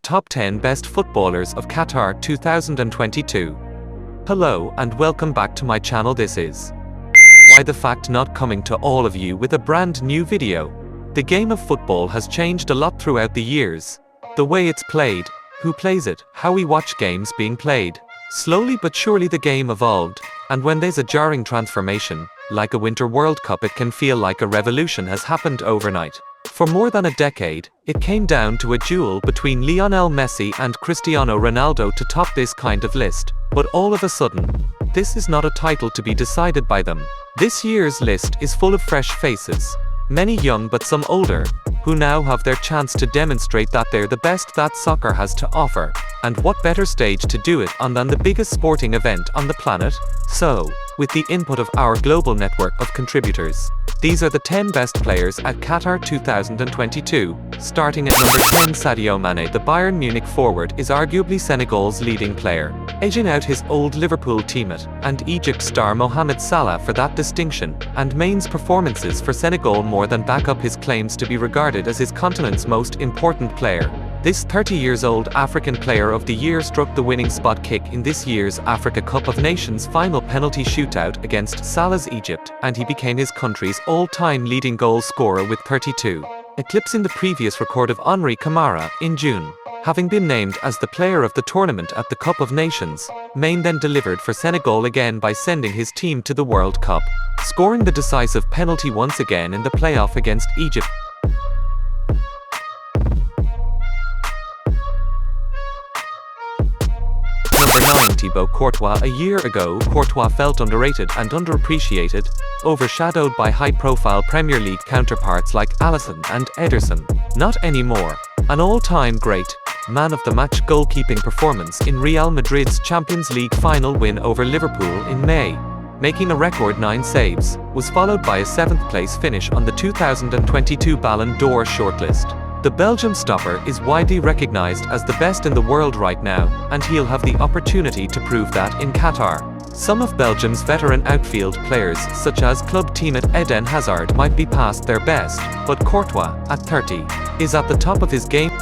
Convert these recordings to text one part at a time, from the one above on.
Top 10 Best Footballers of Qatar 2022. Hello and welcome back to my channel. This is Why the Fact Not coming to all of you with a brand new video. The game of football has changed a lot throughout the years. The way it's played, who plays it, how we watch games being played. Slowly but surely the game evolved, and when there's a jarring transformation, like a Winter World Cup, it can feel like a revolution has happened overnight. For more than a decade, it came down to a duel between Lionel Messi and Cristiano Ronaldo to top this kind of list. But all of a sudden, this is not a title to be decided by them. This year's list is full of fresh faces, many young but some older, who now have their chance to demonstrate that they're the best that soccer has to offer. And what better stage to do it on than the biggest sporting event on the planet? So, with the input of our global network of contributors, these are the 10 best players at Qatar 2022. Starting at number 10, Sadio Mane. The Bayern Munich forward is arguably Senegal's leading player, edging out his old Liverpool teammate and Egypt star Mohamed Salah for that distinction, and Mane's performances for Senegal more than back up his claims to be regarded as his continent's most important player. This 30-year-old African Player of the Year struck the winning spot kick in this year's Africa Cup of Nations final penalty shootout against Salah's Egypt, and he became his country's all-time leading goal scorer with 32, eclipsing the previous record of Henri Camara in June. Having been named as the player of the tournament at the Cup of Nations, Mane then delivered for Senegal again by sending his team to the World Cup, scoring the decisive penalty once again in the playoff against Egypt. Number 9, Thibaut Courtois. A year ago, Courtois felt underrated and underappreciated, overshadowed by high-profile Premier League counterparts like Alisson and Ederson. Not anymore. An all-time great, man-of-the-match goalkeeping performance in Real Madrid's Champions League final win over Liverpool in May, making a record 9 saves, was followed by a 7th-place finish on the 2022 Ballon d'Or shortlist. The Belgium stopper is widely recognized as the best in the world right now, and he'll have the opportunity to prove that in Qatar. Some of Belgium's veteran outfield players, such as club teammate Eden Hazard, might be past their best, but Courtois, at 30, is at the top of his game.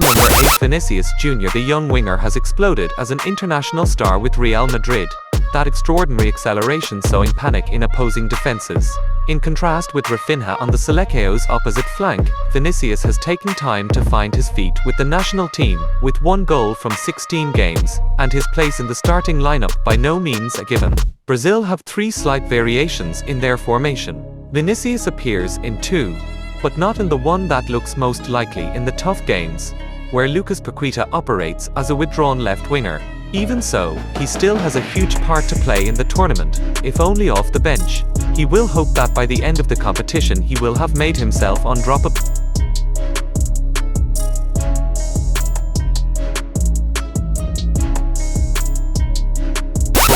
Number 8, Vinicius Jr. The young winger has exploded as an international star with Real Madrid, that extraordinary acceleration sowing panic in opposing defenses. In contrast with Rafinha on the Seleccion's opposite flank, Vinicius has taken time to find his feet with the national team, with 1 goal from 16 games, and his place in the starting lineup by no means a given. Brazil have 3 slight variations in their formation. Vinicius appears in 2, but not in the one that looks most likely in the tough games, where Lucas Paqueta operates as a withdrawn left winger. Even so, he still has a huge part to play in the tournament, if only off the bench. He will hope that by the end of the competition he will have made himself undroppable.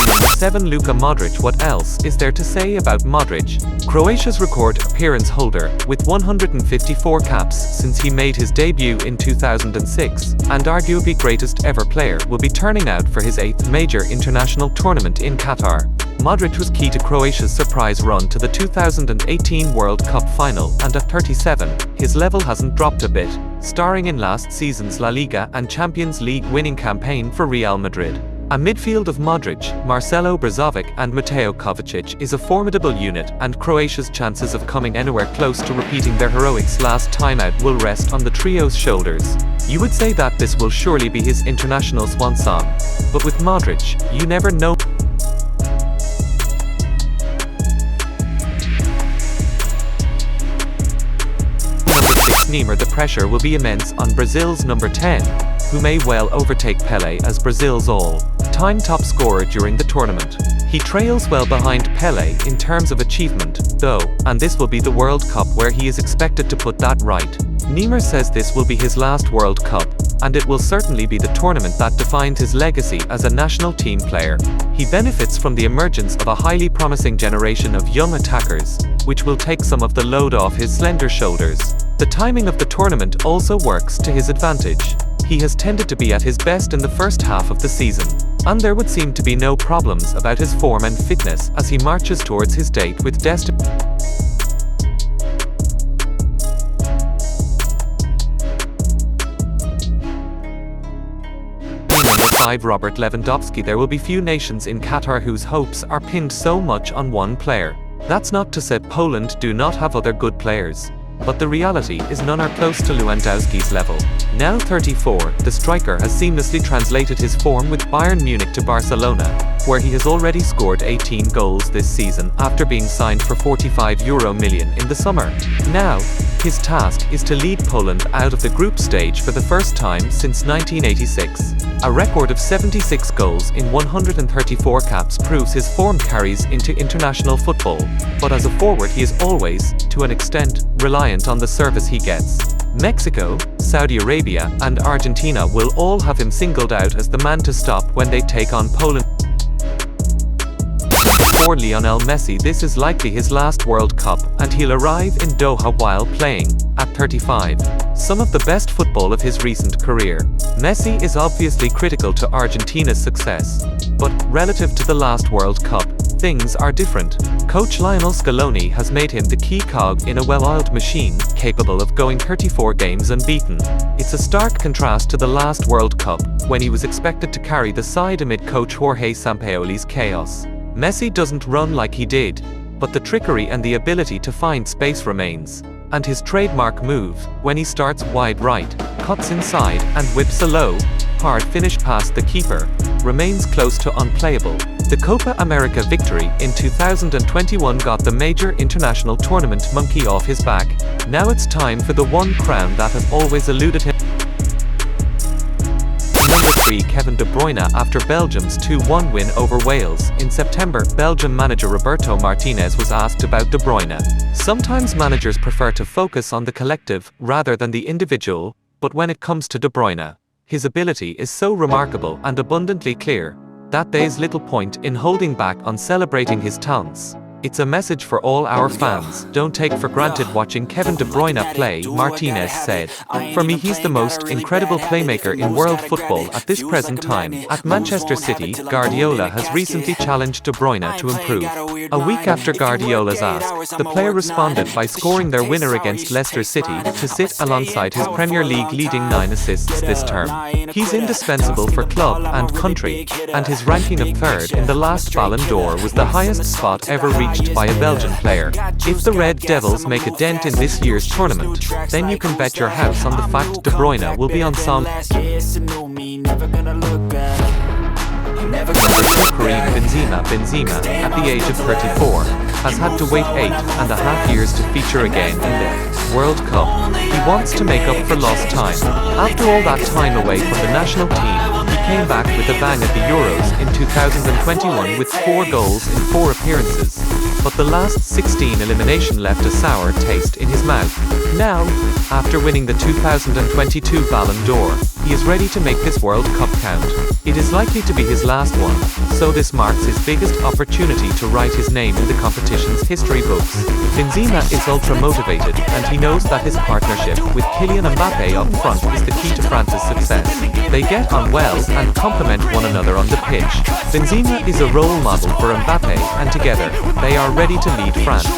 Number 7, Luka Modric. What else is there to say about Modric? Croatia's record appearance holder, with 154 caps since he made his debut in 2006, and arguably greatest ever player, will be turning out for his 8th major international tournament in Qatar. Modric was key to Croatia's surprise run to the 2018 World Cup final, and at 37, his level hasn't dropped a bit, starring in last season's La Liga and Champions League winning campaign for Real Madrid. A midfield of Modric, Marcelo Brozovic and Mateo Kovacic is a formidable unit, and Croatia's chances of coming anywhere close to repeating their heroics last time out will rest on the trio's shoulders. You would say that this will surely be his international swan song, but with Modric, you never know. Number 6, Neymar. The pressure will be immense on Brazil's number 10, who may well overtake Pelé as Brazil's all-time top scorer during the tournament. He trails well behind Pelé in terms of achievement, though, and this will be the World Cup where he is expected to put that right. Neymar says this will be his last World Cup, and it will certainly be the tournament that defines his legacy as a national team player. He benefits from the emergence of a highly promising generation of young attackers, which will take some of the load off his slender shoulders. The timing of the tournament also works to his advantage. He has tended to be at his best in the first half of the season, and there would seem to be no problems about his form and fitness as he marches towards his date with destiny. Number 5, Robert Lewandowski. There will be few nations in Qatar whose hopes are pinned so much on one player. That's not to say Poland do not have other good players, but the reality is none are close to Lewandowski's level. Now 34, the striker has seamlessly translated his form with Bayern Munich to Barcelona, where he has already scored 18 goals this season after being signed for €45 million in the summer. Now, his task is to lead Poland out of the group stage for the first time since 1986. A record of 76 goals in 134 caps proves his form carries into international football, but as a forward he is always, to an extent, reliant on the service he gets. Mexico, Saudi Arabia, and Argentina will all have him singled out as the man to stop when they take on Poland. For Lionel Messi, this is likely his last World Cup, and he'll arrive in Doha while playing, at 35, some of the best football of his recent career. Messi is obviously critical to Argentina's success, but relative to the last World Cup, things are different. Coach Lionel Scaloni has made him the key cog in a well-oiled machine, capable of going 34 games unbeaten. It's a stark contrast to the last World Cup, when he was expected to carry the side amid coach Jorge Sampaoli's chaos. Messi doesn't run like he did, but the trickery and the ability to find space remains. And his trademark move, when he starts wide right, cuts inside, and whips a low, hard finish past the keeper, remains close to unplayable. The Copa America victory in 2021 got the major international tournament monkey off his back. Now it's time for the one crown that has always eluded him. Number 3, Kevin De Bruyne. After Belgium's 2-1 win over Wales in September, Belgium manager Roberto Martinez was asked about De Bruyne. Sometimes managers prefer to focus on the collective rather than the individual, but when it comes to De Bruyne, his ability is so remarkable and abundantly clear that there's little point in holding back on celebrating his talents. It's a message for all our fans. Don't take for granted watching Kevin De Bruyne play, Martinez said. For me, he's the most incredible playmaker in world football at this present time. At Manchester City, Guardiola has recently challenged De Bruyne to improve. A week after Guardiola's ask, the player responded by scoring their winner against Leicester City to sit alongside his Premier League leading 9 assists this term. He's indispensable for club and country, and his ranking of 3rd in the last Ballon d'Or was the highest spot ever reached by a Belgian player. If the Red Devils make a dent in this year's tournament, then you can bet your house on the fact De Bruyne will be on some. Number 2, Karim Benzema. Benzema, at the age of 34, has had to wait 8.5 years to feature again in the World Cup. He wants to make up for lost time. After all that time away from the national team, he came back with a bang at the Euros in 2021 with 4 goals in 4 appearances. But the last 16 elimination left a sour taste in his mouth. Now, after winning the 2022 Ballon d'Or, he is ready to make this World Cup count. It is likely to be his last one, so this marks his biggest opportunity to write his name in the competition's history books. Benzema is ultra-motivated, and he knows that his partnership with Kylian Mbappe up front is the key to France's success. They get on well and complement one another on the pitch. Benzema is a role model for Mbappe, and together, they are ready to lead France.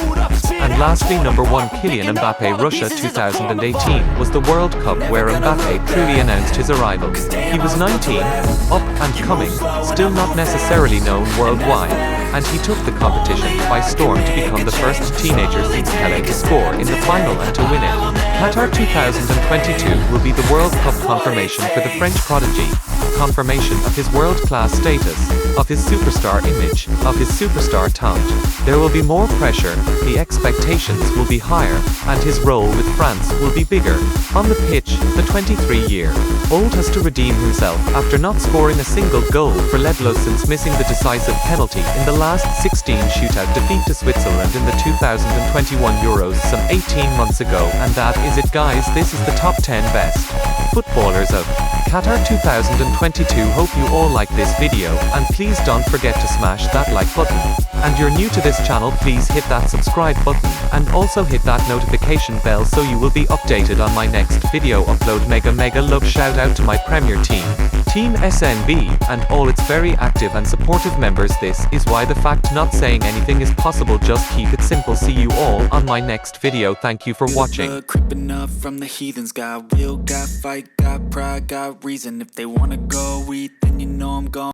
And lastly, number 1, Kylian Mbappe. Russia 2018 was the World Cup where Mbappe truly announced his arrival. He was 19, up and coming, still not necessarily known worldwide, and he took the competition by storm to become the first teenager since Pelé to score in the final and to win it. Qatar 2022 will be the World Cup confirmation for the French prodigy, confirmation of his world-class status, of his superstar image, of his superstar talent. There will be more pressure, the expectations will be higher, and his role with France will be bigger. On the pitch, the 23-year-old has to redeem himself after not scoring a single goal for Leblos since missing the decisive penalty in the last 16 shootout defeat to Switzerland in the 2021 Euros some 18 months ago. And that is it, guys. This is the top 10 best footballers of Qatar 2022. Hope you all like this video, and please don't forget to smash that like button. And you're new to this channel, please hit that subscribe button, and also hit that notification bell so you will be updated on my next video upload. Mega love shout out to my Premier team, Team SNB, and all its very active and supportive members. This is why the fact not saying anything is possible. Just keep it simple. See you all on my next video. Thank you for watching. Creeping up from the heathens, got will, got fight, got pride, got reason. If they wanna go eat, then you know I'm gone.